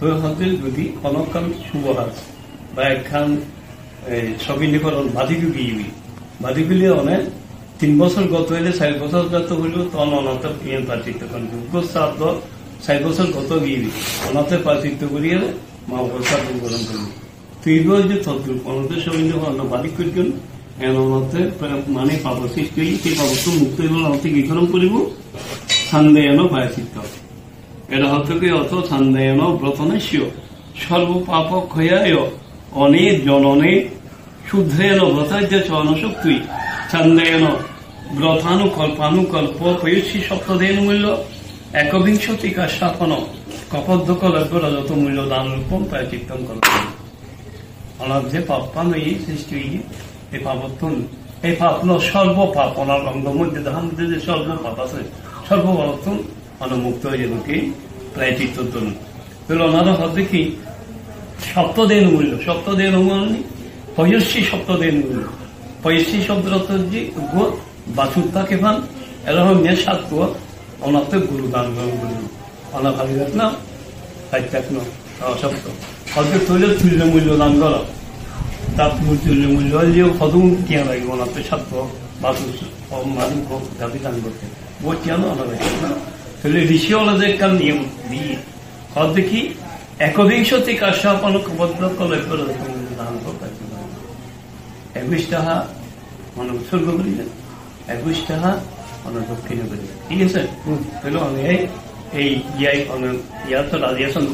যদি অনকান শুভহাস বা একখান সবিনীকরণ বাদিকে গিয়ে বাদিগুলি অনেক 3 বছর গত হইলে 4 বছর গত হইল তখন অনাথ ইয়ে পার্থিত্য করেন শ্রাদ্ধ 4 বছর গত গিয়ে অনাথের পার্থিত্য করিয়ে মা শ্রাদ্ধ গ্রহণ করবে তুই যে তদ্রুপ অনাথের সবিনীকরণ বাদিক করছেন অনাথে মানে পাপ সৃষ্টি হই সেই পাপত্ব মুক্ত হইব অনাথে গ্রহণ করিব সান্দেয়ন পায়চিত্ত এটা হচ্ছে কি অর্থ সান্দেয়ন ব্রতনেশ্য সর্বপাপ ক্ষয়ায় অনেক জননে শুদ্ধেন ব্রতার্য চরণশক্তি সান্দেয়ন ব্রতানুকল্পানুকল্প পয়সী সপ্তদেন মূল্য একবিংশতিকা স্থাপন কপদ্ধকল্প রজত মূল্য দান রূপম তাই চিত্তম কল্প অনার যে পাপান এই সৃষ্টি হয়ে এই পাপত্তন এই পাপ সর্বপাপ অনার অঙ্গ মধ্যে ধান মধ্যে যে সর্বপাপ আছে সর্বপাপত্তন মুক্ত হয়ে যাবে কি প্রায় চিত্তন তাহলে ওনারা হচ্ছে কি সপ্তদেন মূল্য মূল্য পয়স্বী সপ্তদেন মূল্য পয়স্বী শব্দের অর্থ যে বাছুরতাকে পান এরকম নিয়ে সাত অনাথে গুরু দান গ্রহণ করল অনা ভাবি না না সপ্ত হয়তো তৈলে তুল্য মূল্য দান করো তার তুল্য মূল্য হলেও কদম কিয়া লাগবে অনাথে সাত বাছুর মানুষ দাবি দান করতে বহুত কেন অনাথ না তাহলে ঋষিওয়ালা যে একটা নিয়ম দিয়ে হর দেখি একবিংশতি কাশ্যাপন কবদ্ধ কলে দান করতে 21 টাকা মানে উৎসর্গ করি না 21 টাকা মানে দক্ষিণ করি ঠিক আছে তাহলে আমি এই ইয়াই তো রাজিয়াসন